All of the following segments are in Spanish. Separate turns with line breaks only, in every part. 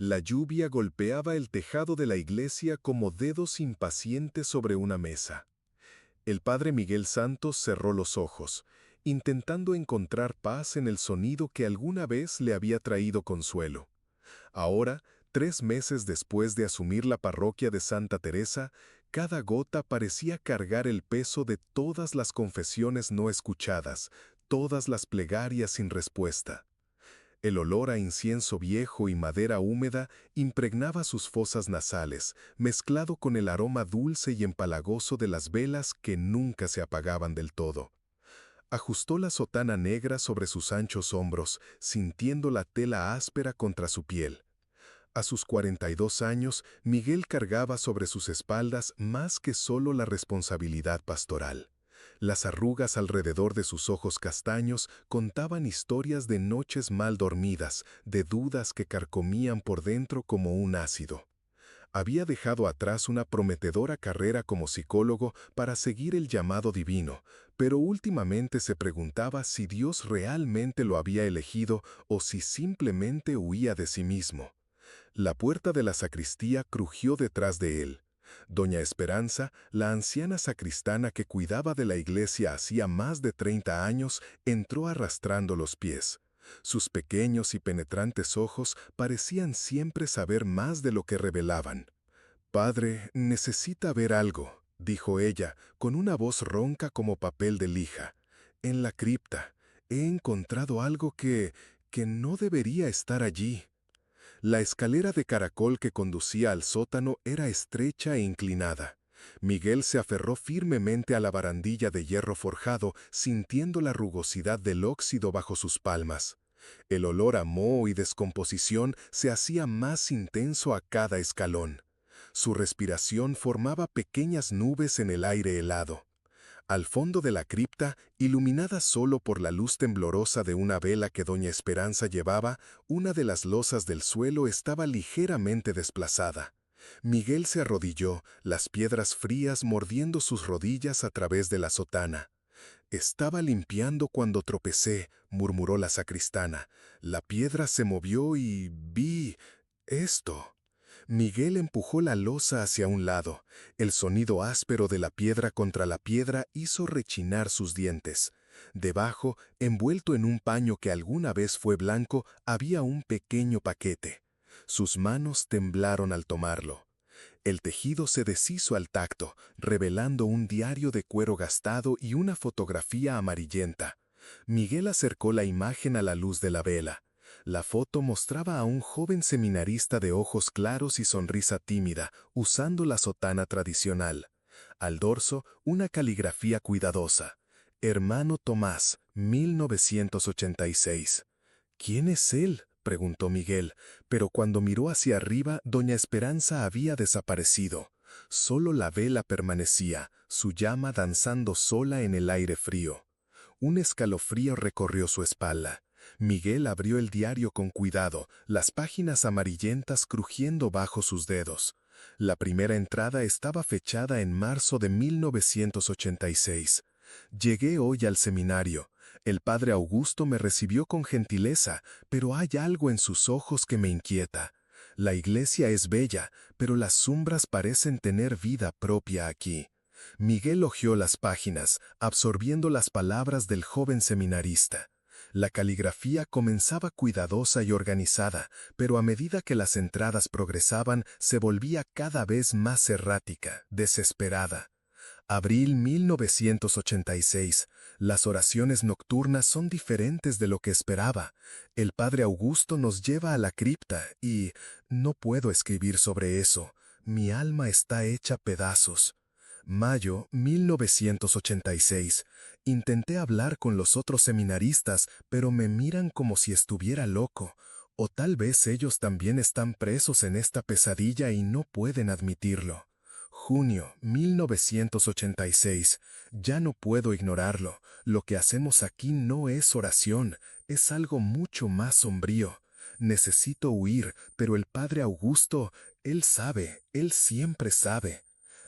La lluvia golpeaba el tejado de la iglesia como dedos impacientes sobre una mesa. El padre Miguel Santos cerró los ojos, intentando encontrar paz en el sonido que alguna vez le había traído consuelo. Ahora, 3 meses después de asumir la parroquia de Santa Teresa, cada gota parecía cargar el peso de todas las confesiones no escuchadas, todas las plegarias sin respuesta. El olor a incienso viejo y madera húmeda impregnaba sus fosas nasales, mezclado con el aroma dulce y empalagoso de las velas que nunca se apagaban del todo. Ajustó la sotana negra sobre sus anchos hombros, sintiendo la tela áspera contra su piel. A sus 42 años, Miguel cargaba sobre sus espaldas más que solo la responsabilidad pastoral. Las arrugas alrededor de sus ojos castaños contaban historias de noches mal dormidas, de dudas que carcomían por dentro como un ácido. Había dejado atrás una prometedora carrera como psicólogo para seguir el llamado divino, pero últimamente se preguntaba si Dios realmente lo había elegido o si simplemente huía de sí mismo. La puerta de la sacristía crujió detrás de él. Doña Esperanza, la anciana sacristana que cuidaba de la iglesia hacía más de 30 años, entró arrastrando los pies. Sus pequeños y penetrantes ojos parecían siempre saber más de lo que revelaban. «Padre, necesita ver algo», dijo ella, con una voz ronca como papel de lija. «En la cripta. He encontrado algo que no debería estar allí». La escalera de caracol que conducía al sótano era estrecha e inclinada. Miguel se aferró firmemente a la barandilla de hierro forjado, sintiendo la rugosidad del óxido bajo sus palmas. El olor a moho y descomposición se hacía más intenso a cada escalón. Su respiración formaba pequeñas nubes en el aire helado. Al fondo de la cripta, iluminada solo por la luz temblorosa de una vela que doña Esperanza llevaba, una de las losas del suelo estaba ligeramente desplazada. Miguel se arrodilló, las piedras frías mordiendo sus rodillas a través de la sotana. «Estaba limpiando cuando tropecé», murmuró la sacristana. «La piedra se movió y vi esto». Miguel empujó la losa hacia un lado. El sonido áspero de la piedra contra la piedra hizo rechinar sus dientes. Debajo, envuelto en un paño que alguna vez fue blanco, había un pequeño paquete. Sus manos temblaron al tomarlo. El tejido se deshizo al tacto, revelando un diario de cuero gastado y una fotografía amarillenta. Miguel acercó la imagen a la luz de la vela. La foto mostraba a un joven seminarista de ojos claros y sonrisa tímida, usando la sotana tradicional. Al dorso, una caligrafía cuidadosa. «Hermano Tomás, 1986». «¿Quién es él?», preguntó Miguel, pero cuando miró hacia arriba, doña Esperanza había desaparecido. Solo la vela permanecía, su llama danzando sola en el aire frío. Un escalofrío recorrió su espalda. Miguel abrió el diario con cuidado, las páginas amarillentas crujiendo bajo sus dedos. La primera entrada estaba fechada en marzo de 1986. «Llegué hoy al seminario. El padre Augusto me recibió con gentileza, pero hay algo en sus ojos que me inquieta. La iglesia es bella, pero las sombras parecen tener vida propia aquí». Miguel hojeó las páginas, absorbiendo las palabras del joven seminarista. La caligrafía comenzaba cuidadosa y organizada, pero a medida que las entradas progresaban, se volvía cada vez más errática, desesperada. Abril 1986. Las oraciones nocturnas son diferentes de lo que esperaba. El padre Augusto nos lleva a la cripta y no puedo escribir sobre eso. Mi alma está hecha pedazos. Mayo 1986. Intenté hablar con los otros seminaristas, pero me miran como si estuviera loco. O tal vez ellos también están presos en esta pesadilla y no pueden admitirlo. Junio 1986. Ya no puedo ignorarlo. Lo que hacemos aquí no es oración, es algo mucho más sombrío. Necesito huir, pero el padre Augusto, él sabe, él siempre sabe.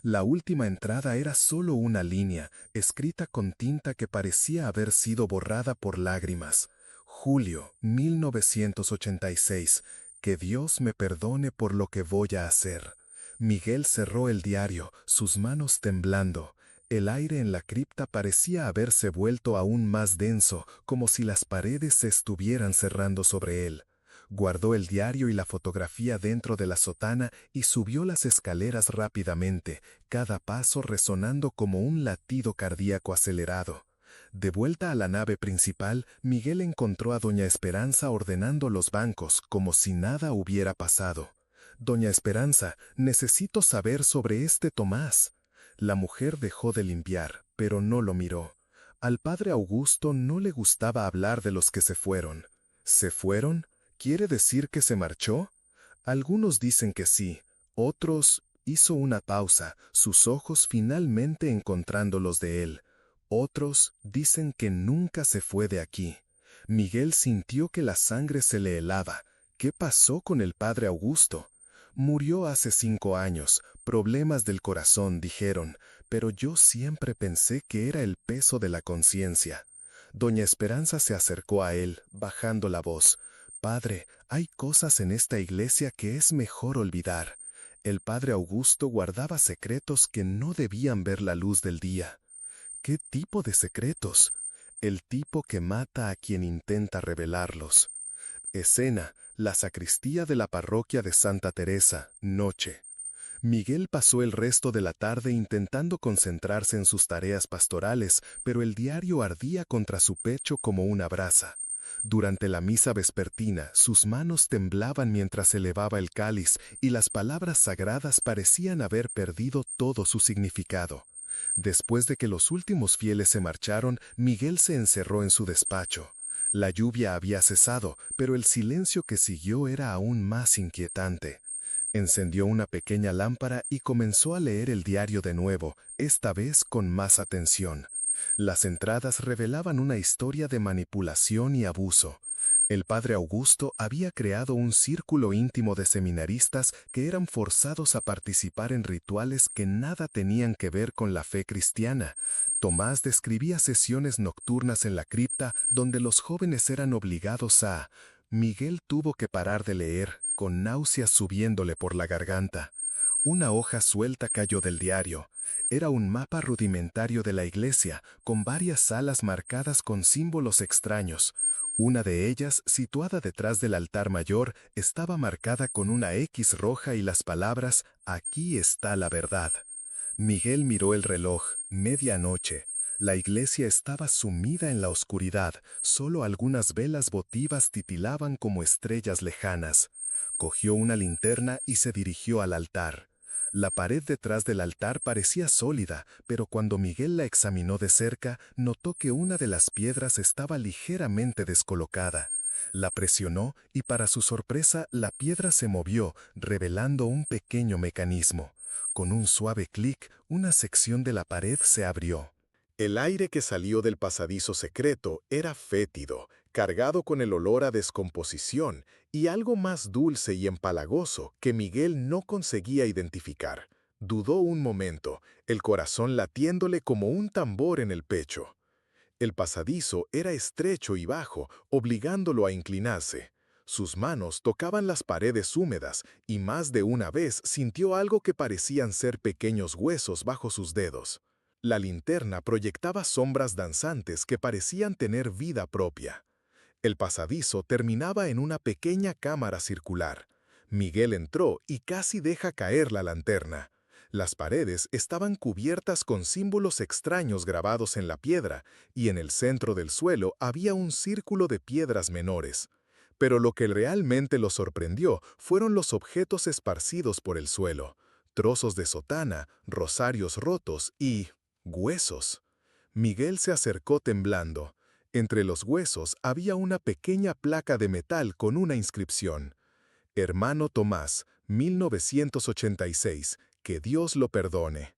La última entrada era solo una línea, escrita con tinta que parecía haber sido borrada por lágrimas. Julio 1986. Que Dios me perdone por lo que voy a hacer. Miguel cerró el diario, sus manos temblando. El aire en la cripta parecía haberse vuelto aún más denso, como si las paredes se estuvieran cerrando sobre él. Guardó el diario y la fotografía dentro de la sotana y subió las escaleras rápidamente, cada paso resonando como un latido cardíaco acelerado. De vuelta a la nave principal, Miguel encontró a doña Esperanza ordenando los bancos, como si nada hubiera pasado. «Doña Esperanza, necesito saber sobre este Tomás». La mujer dejó de limpiar, pero no lo miró. Al padre Augusto no le gustaba hablar de los que se fueron. ¿Se fueron? ¿Quiere decir que se marchó? Algunos dicen que sí, otros... Hizo una pausa, sus ojos finalmente encontrando los de él. Otros dicen que nunca se fue de aquí. Miguel sintió que la sangre se le helaba. ¿Qué pasó con el padre Augusto? Murió hace 5 años, problemas del corazón, dijeron, pero yo siempre pensé que era el peso de la conciencia. Doña Esperanza se acercó a él, bajando la voz. «Padre, hay cosas en esta iglesia que es mejor olvidar». El padre Augusto guardaba secretos que no debían ver la luz del día. ¿Qué tipo de secretos? El tipo que mata a quien intenta revelarlos. Escena: la sacristía de la parroquia de Santa Teresa, noche. Miguel pasó el resto de la tarde intentando concentrarse en sus tareas pastorales, pero el diario ardía contra su pecho como una brasa. Durante la misa vespertina, sus manos temblaban mientras elevaba el cáliz y las palabras sagradas parecían haber perdido todo su significado. Después de que los últimos fieles se marcharon, Miguel se encerró en su despacho. La lluvia había cesado, pero el silencio que siguió era aún más inquietante. Encendió una pequeña lámpara y comenzó a leer el diario de nuevo, esta vez con más atención. Las entradas revelaban una historia de manipulación y abuso. El padre Augusto había creado un círculo íntimo de seminaristas que eran forzados a participar en rituales que nada tenían que ver con la fe cristiana. Tomás describía sesiones nocturnas en la cripta donde los jóvenes eran obligados a... Miguel tuvo que parar de leer, con náuseas subiéndole por la garganta. Una hoja suelta cayó del diario. Era un mapa rudimentario de la iglesia, con varias salas marcadas con símbolos extraños. Una de ellas, situada detrás del altar mayor, estaba marcada con una X roja y las palabras «Aquí está la verdad». Miguel miró el reloj, medianoche. La iglesia estaba sumida en la oscuridad, solo algunas velas votivas titilaban como estrellas lejanas. Cogió una linterna y se dirigió al altar. La pared detrás del altar parecía sólida, pero cuando Miguel la examinó de cerca, notó que una de las piedras estaba ligeramente descolocada. La presionó y para su sorpresa la piedra se movió, revelando un pequeño mecanismo. Con un suave clic, una sección de la pared se abrió. El aire que salió del pasadizo secreto era fétido, cargado con el olor a descomposición y algo más dulce y empalagoso que Miguel no conseguía identificar. Dudó un momento, el corazón latiéndole como un tambor en el pecho. El pasadizo era estrecho y bajo, obligándolo a inclinarse. Sus manos tocaban las paredes húmedas y más de una vez sintió algo que parecían ser pequeños huesos bajo sus dedos. La linterna proyectaba sombras danzantes que parecían tener vida propia. El pasadizo terminaba en una pequeña cámara circular. Miguel entró y casi deja caer la lanterna. Las paredes estaban cubiertas con símbolos extraños grabados en la piedra, y en el centro del suelo había un círculo de piedras menores. Pero lo que realmente lo sorprendió fueron los objetos esparcidos por el suelo. Trozos de sotana, rosarios rotos y... huesos. Miguel se acercó temblando. Entre los huesos había una pequeña placa de metal con una inscripción. Hermano Tomás, 1986, que Dios lo perdone.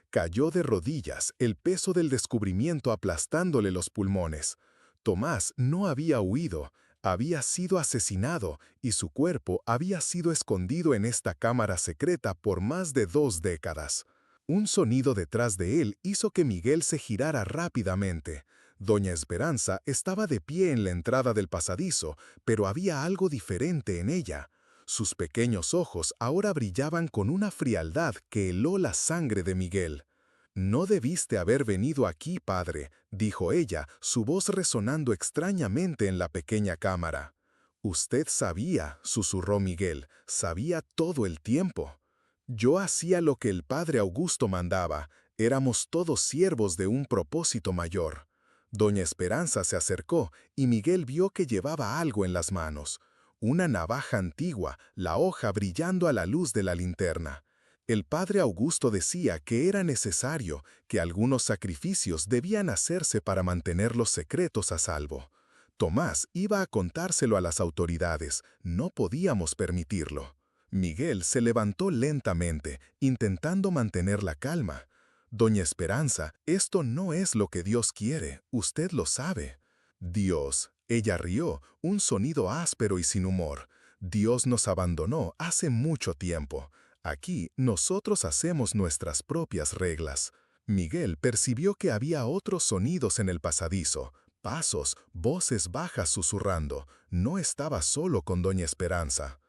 Cayó de rodillas, el peso del descubrimiento aplastándole los pulmones. Tomás no había huido, había sido asesinado y su cuerpo había sido escondido en esta cámara secreta por más de 2 décadas. Un sonido detrás de él hizo que Miguel se girara rápidamente. Doña Esperanza estaba de pie en la entrada del pasadizo, pero había algo diferente en ella. Sus pequeños ojos ahora brillaban con una frialdad que heló la sangre de Miguel. «No debiste haber venido aquí, padre», dijo ella, su voz resonando extrañamente en la pequeña cámara. «Usted sabía», susurró Miguel, «sabía todo el tiempo. Yo hacía lo que el padre Augusto mandaba, éramos todos siervos de un propósito mayor». Doña Esperanza se acercó y Miguel vio que llevaba algo en las manos. Una navaja antigua, la hoja brillando a la luz de la linterna. El padre Augusto decía que era necesario, que algunos sacrificios debían hacerse para mantener los secretos a salvo. Tomás iba a contárselo a las autoridades, no podíamos permitirlo. Miguel se levantó lentamente, intentando mantener la calma. «Doña Esperanza, esto no es lo que Dios quiere, usted lo sabe». «Dios», ella rió, un sonido áspero y sin humor. «Dios nos abandonó hace mucho tiempo. Aquí nosotros hacemos nuestras propias reglas». Miguel percibió que había otros sonidos en el pasadizo, pasos, voces bajas susurrando. No estaba solo con Doña Esperanza.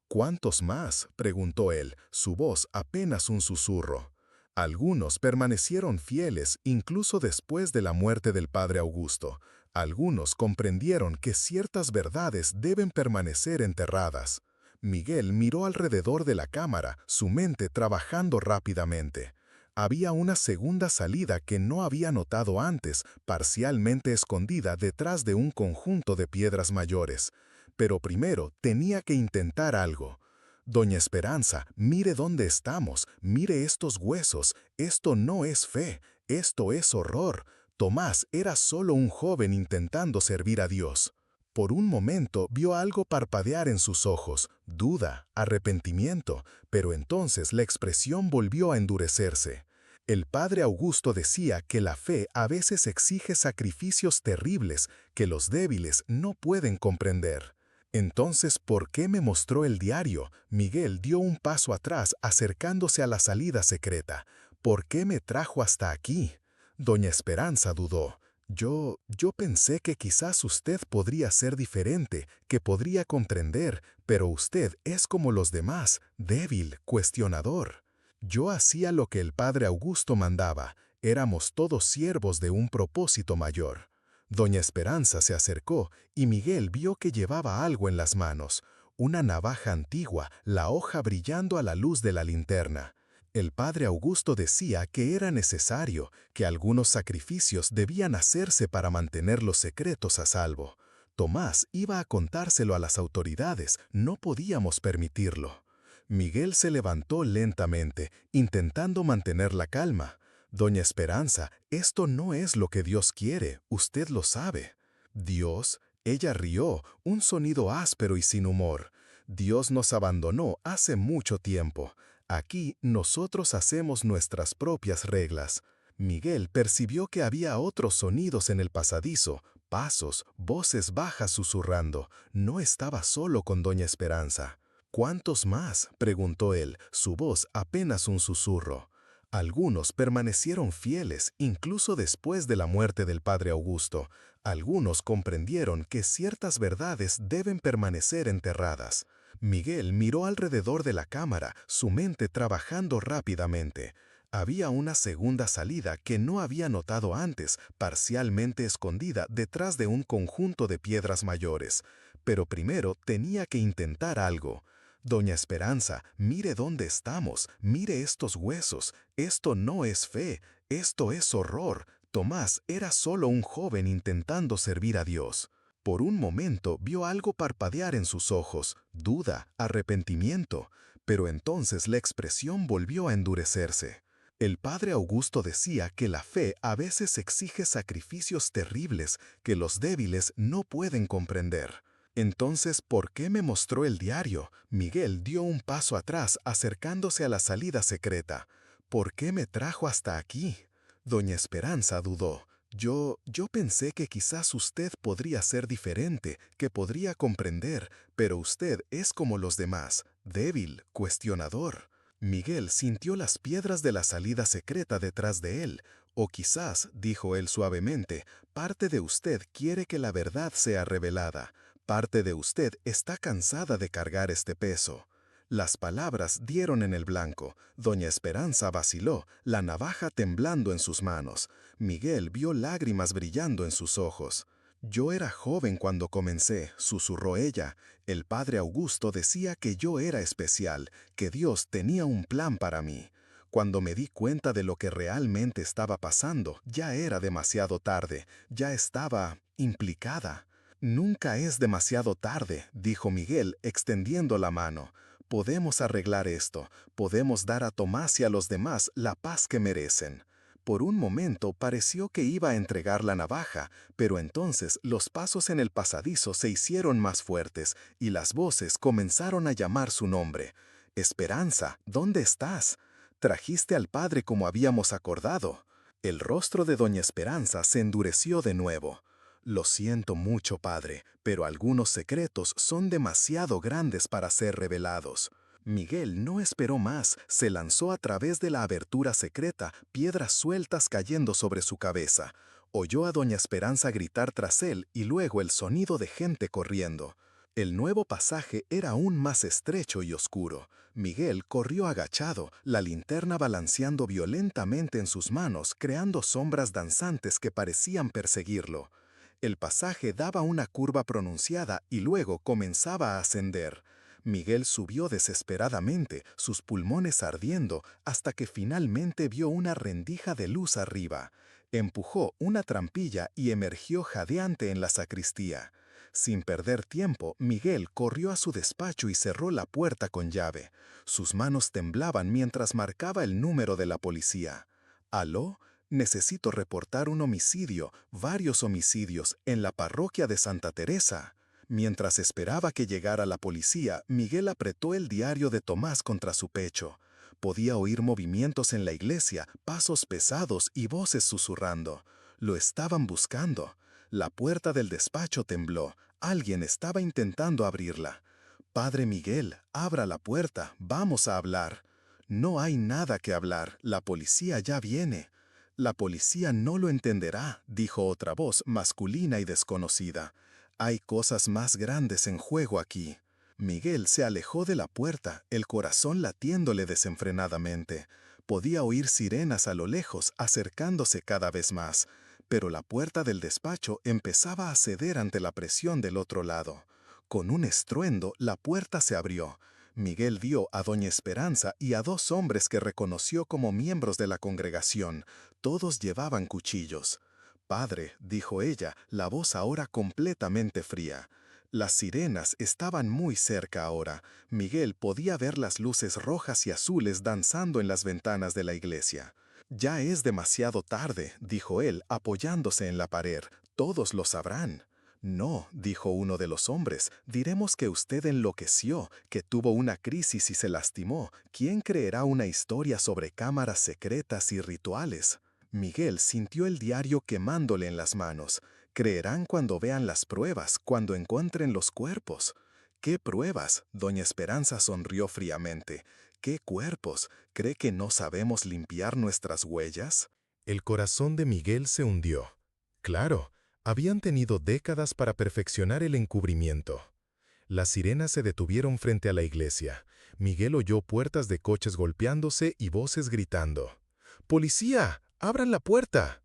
«¿Cuántos más?», preguntó él, su voz apenas un susurro. Algunos permanecieron fieles incluso después de la muerte del padre Augusto. Algunos comprendieron que ciertas verdades deben permanecer enterradas. Miguel miró alrededor de la cámara, su mente trabajando rápidamente. Había una segunda salida que no había notado antes, parcialmente escondida detrás de un conjunto de piedras mayores. Pero primero tenía que intentar algo. «Doña Esperanza, mire dónde estamos, mire estos huesos, esto no es fe, esto es horror». Tomás era solo un joven intentando servir a Dios. Por un momento vio algo parpadear en sus ojos, duda, arrepentimiento, pero entonces la expresión volvió a endurecerse. El padre Augusto decía que la fe a veces exige sacrificios terribles que los débiles no pueden comprender. «Entonces, ¿por qué me mostró el diario?». Miguel dio un paso atrás acercándose a la salida secreta. «¿Por qué me trajo hasta aquí?». Doña Esperanza dudó. Yo pensé que quizás usted podría ser diferente, que podría comprender, pero usted es como los demás, débil, cuestionador». «Yo hacía lo que el padre Augusto mandaba, éramos todos siervos de un propósito mayor». Doña Esperanza se acercó y Miguel vio que llevaba algo en las manos, una navaja antigua, la hoja brillando a la luz de la linterna. El padre Augusto decía que era necesario, que algunos sacrificios debían hacerse para mantener los secretos a salvo. Tomás iba a contárselo a las autoridades, no podíamos permitirlo. Miguel se levantó lentamente, intentando mantener la calma. «Doña Esperanza, esto no es lo que Dios quiere, usted lo sabe». «¿Dios?». Ella rió, un sonido áspero y sin humor. «Dios nos abandonó hace mucho tiempo. Aquí nosotros hacemos nuestras propias reglas». Miguel percibió que había otros sonidos en el pasadizo, pasos, voces bajas susurrando. No estaba solo con Doña Esperanza. «¿Cuántos más?», preguntó él, su voz apenas un susurro. Algunos permanecieron fieles incluso después de la muerte del padre Augusto. Algunos comprendieron que ciertas verdades deben permanecer enterradas. Miguel miró alrededor de la cámara, su mente trabajando rápidamente. Había una segunda salida que no había notado antes, parcialmente escondida detrás de un conjunto de piedras mayores. Pero primero tenía que intentar algo. «Doña Esperanza, mire dónde estamos, mire estos huesos, esto no es fe, esto es horror». Tomás era solo un joven intentando servir a Dios. Por un momento vio algo parpadear en sus ojos, duda, arrepentimiento, pero entonces la expresión volvió a endurecerse. El padre Augusto decía que la fe a veces exige sacrificios terribles que los débiles no pueden comprender. «Entonces, ¿por qué me mostró el diario?». Miguel dio un paso atrás acercándose a la salida secreta. «¿Por qué me trajo hasta aquí?». Doña Esperanza dudó. Yo pensé que quizás usted podría ser diferente, que podría comprender, pero usted es como los demás, débil, cuestionador». Miguel sintió las piedras de la salida secreta detrás de él. «O quizás», dijo él suavemente, «parte de usted quiere que la verdad sea revelada.
Parte de usted está cansada de cargar este peso. Las palabras dieron en el blanco. Doña Esperanza vaciló, la navaja temblando en sus manos. Miguel vio lágrimas brillando en sus ojos. Yo era joven cuando comencé, susurró ella. El padre Augusto decía que yo era especial, que Dios tenía un plan para mí. Cuando me di cuenta de lo que realmente estaba pasando, ya era demasiado tarde, ya estaba implicada. Nunca es demasiado tarde, dijo Miguel, extendiendo la mano. Podemos arreglar esto, podemos dar a Tomás y a los demás la paz que merecen. Por un momento pareció que iba a entregar la navaja, pero entonces los pasos en el pasadizo se hicieron más fuertes y las voces comenzaron a llamar su nombre. Esperanza, ¿dónde estás? Trajiste al padre como habíamos acordado. El rostro de doña Esperanza se endureció de nuevo. Lo siento mucho, padre, pero algunos secretos son demasiado grandes para ser revelados. Miguel no esperó más, se lanzó a través de la abertura secreta, piedras sueltas cayendo sobre su cabeza. Oyó a doña Esperanza gritar tras él y luego el sonido de gente corriendo. El nuevo pasaje era aún más estrecho y oscuro. Miguel corrió agachado, la linterna balanceando violentamente en sus manos, creando sombras danzantes que parecían perseguirlo. El pasaje daba una curva pronunciada y luego comenzaba a ascender. Miguel subió desesperadamente, sus pulmones ardiendo, hasta que finalmente vio una rendija de luz arriba. Empujó una trampilla y emergió jadeante en la sacristía. Sin perder tiempo, Miguel corrió a su despacho y cerró la puerta con llave. Sus manos temblaban mientras marcaba el número de la policía. ¿Aló? Necesito reportar un homicidio, varios homicidios, en la parroquia de Santa Teresa. Mientras esperaba que llegara la policía, Miguel apretó el diario de Tomás contra su pecho. Podía oír movimientos en la iglesia, pasos pesados y voces susurrando. Lo estaban buscando. La puerta del despacho tembló. Alguien estaba intentando abrirla. Padre Miguel, abra la puerta, vamos a hablar. No hay nada que hablar, la policía ya viene. La policía no lo entenderá, dijo otra voz masculina y desconocida. Hay cosas más grandes en juego aquí. Miguel se alejó de la puerta, el corazón latiéndole desenfrenadamente. Podía oír sirenas a lo lejos, acercándose cada vez más, pero la puerta del despacho empezaba a ceder ante la presión del otro lado. Con un estruendo, la puerta se abrió. Miguel vio a doña Esperanza y a dos hombres que reconoció como miembros de la congregación. Todos llevaban cuchillos. «Padre», dijo ella, la voz ahora completamente fría. Las sirenas estaban muy cerca ahora. Miguel podía ver las luces rojas y azules danzando en las ventanas de la iglesia. «Ya es demasiado tarde», dijo él, apoyándose en la pared. «Todos lo sabrán». «No», dijo uno de los hombres, «diremos que usted enloqueció, que tuvo una crisis y se lastimó. ¿Quién creerá una historia sobre cámaras secretas y rituales?» Miguel sintió el diario quemándole en las manos. «Creerán cuando vean las pruebas, cuando encuentren los cuerpos». «¿Qué pruebas?», doña Esperanza sonrió fríamente. «¿Qué cuerpos? ¿Cree que no sabemos limpiar nuestras huellas?»
El corazón de Miguel se hundió. Claro, habían tenido décadas para perfeccionar el encubrimiento. Las sirenas se detuvieron frente a la iglesia. Miguel oyó puertas de coches golpeándose y voces gritando. «¡Policía! ¡Abran la puerta!».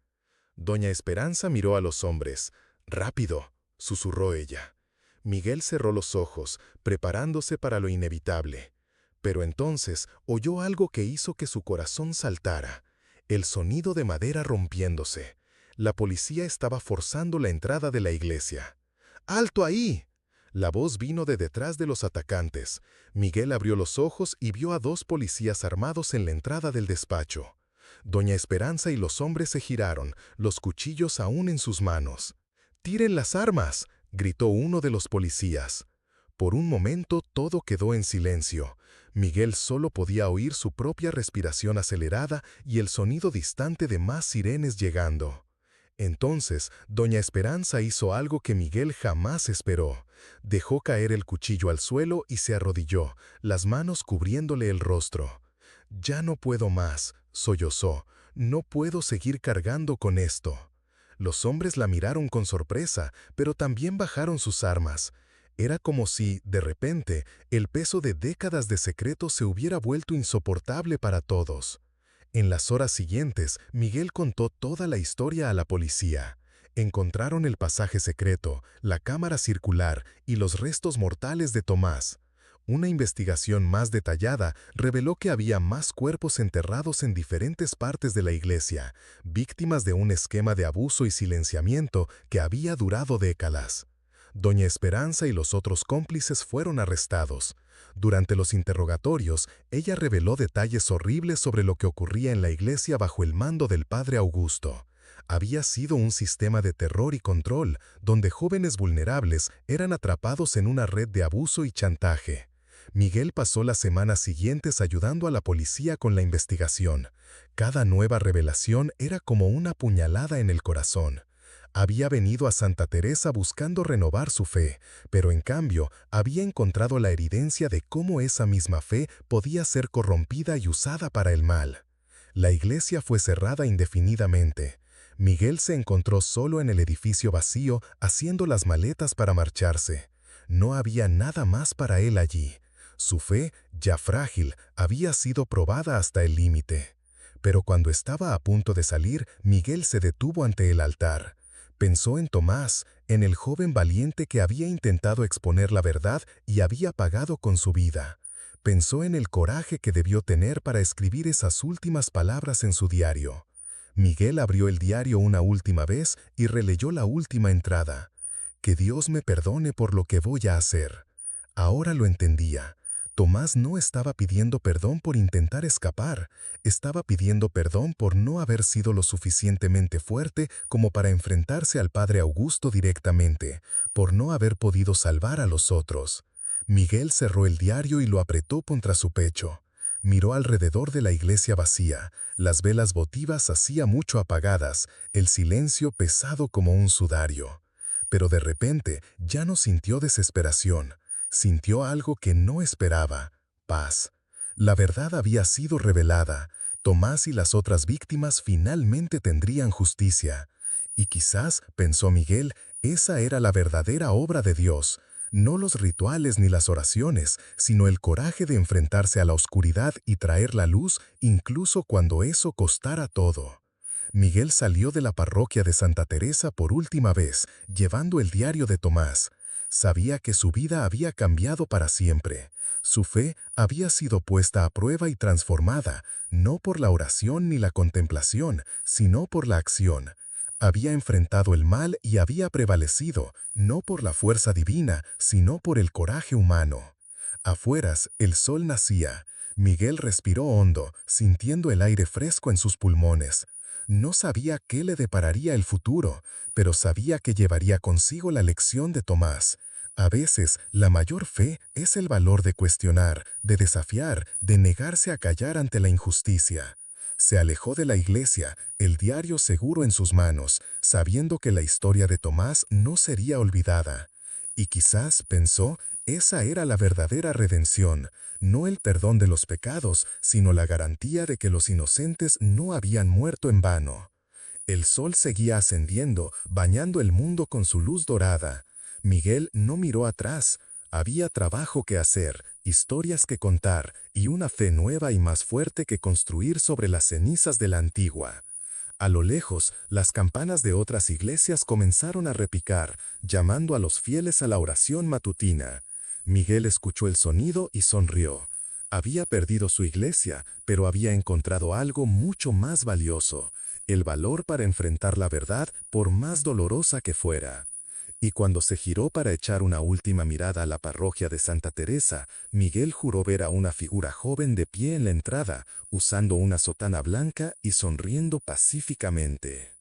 Doña Esperanza miró a los hombres. «Rápido», susurró ella. Miguel cerró los ojos, preparándose para lo inevitable. Pero entonces oyó algo que hizo que su corazón saltara. El sonido de madera rompiéndose. La policía estaba forzando la entrada de la iglesia. «¡Alto ahí!». La voz vino de detrás de los atacantes. Miguel abrió los ojos y vio a dos policías armados en la entrada del despacho. Doña Esperanza y los hombres se giraron, los cuchillos aún en sus manos. «¡Tiren las armas!», gritó uno de los policías. Por un momento todo quedó en silencio. Miguel solo podía oír su propia respiración acelerada y el sonido distante de más sirenes llegando. Entonces, doña Esperanza hizo algo que Miguel jamás esperó. Dejó caer el cuchillo al suelo y se arrodilló, las manos cubriéndole el rostro. «Ya no puedo más», sollozó. «No puedo seguir cargando con esto». Los hombres la miraron con sorpresa, pero también bajaron sus armas.
Era como si, de repente, el peso de décadas de secretos se hubiera vuelto insoportable para todos. En las horas siguientes, Miguel contó toda la historia a la policía. Encontraron el pasaje secreto, la cámara circular y los restos mortales de Tomás. Una investigación más detallada reveló que había más cuerpos enterrados en diferentes partes de la iglesia, víctimas de un esquema de abuso y silenciamiento que había durado décadas. Doña Esperanza y los otros cómplices fueron arrestados. Durante los interrogatorios, ella reveló detalles horribles sobre lo que ocurría en la iglesia bajo el mando del padre Augusto. Había sido un sistema de terror y control, donde jóvenes vulnerables eran atrapados en una red de abuso y chantaje. Miguel pasó las semanas siguientes ayudando a la policía con la investigación. Cada nueva revelación era como una puñalada en el corazón. Había venido a Santa Teresa buscando renovar su fe, pero en cambio había encontrado la evidencia de cómo esa misma fe podía ser corrompida y usada para el mal. La iglesia fue cerrada indefinidamente. Miguel se encontró solo en el edificio vacío haciendo las maletas para marcharse. No había nada más para él allí. Su fe, ya frágil, había sido probada hasta el límite. Pero cuando estaba a punto de salir, Miguel se detuvo ante el altar. Pensó en Tomás, en el joven valiente que había intentado exponer la verdad y había pagado con su vida. Pensó en el coraje que debió tener para escribir esas últimas palabras en su diario. Miguel abrió el diario una última vez y releyó la última entrada. Que Dios me perdone por lo que voy a hacer. Ahora lo entendía. Tomás no estaba pidiendo perdón por intentar escapar, estaba pidiendo perdón por no haber sido lo suficientemente fuerte como para enfrentarse al padre Augusto directamente, por no haber podido salvar a los otros. Miguel cerró el diario y lo apretó contra su pecho. Miró alrededor de la iglesia vacía, las velas votivas hacía mucho apagadas, el silencio pesado como un sudario. Pero de repente ya no sintió desesperación. Sintió algo que no esperaba, paz. La verdad había sido revelada. Tomás y las otras víctimas finalmente tendrían justicia. Y quizás, pensó Miguel, esa era la verdadera obra de Dios. No los rituales ni las oraciones, sino el coraje de enfrentarse a la oscuridad y traer la luz incluso cuando eso costara todo. Miguel salió de la parroquia de Santa Teresa por última vez, llevando el diario de Tomás. Sabía que su vida había cambiado para siempre. Su fe había sido puesta a prueba y transformada, no por la oración ni la contemplación, sino por la acción. Había enfrentado el mal y había prevalecido, no por la fuerza divina, sino por el coraje humano. Afueras, el sol nacía. Miguel respiró hondo, sintiendo el aire fresco en sus pulmones. No sabía qué le depararía el futuro, pero sabía que llevaría consigo la lección de Tomás. A veces, la mayor fe es el valor de cuestionar, de desafiar, de negarse a callar ante la injusticia. Se alejó de la iglesia, el diario seguro en sus manos, sabiendo que la historia de Tomás no sería olvidada. Y quizás, pensó, esa era la verdadera redención, no el perdón de los pecados, sino la garantía de que los inocentes no habían muerto en vano. El sol seguía ascendiendo, bañando el mundo con su luz dorada. Miguel no miró atrás. Había trabajo que hacer, historias que contar y una fe nueva y más fuerte que construir sobre las cenizas de la antigua. A lo lejos, las campanas de otras iglesias comenzaron a repicar, llamando a los fieles a la oración matutina. Miguel escuchó el sonido y sonrió. Había perdido su iglesia, pero había encontrado algo mucho más valioso, el valor para enfrentar la verdad por más dolorosa que fuera. Y cuando se giró para echar una última mirada a la parroquia de Santa Teresa, Miguel juró ver a una figura joven de pie en la entrada, usando una sotana blanca y sonriendo pacíficamente.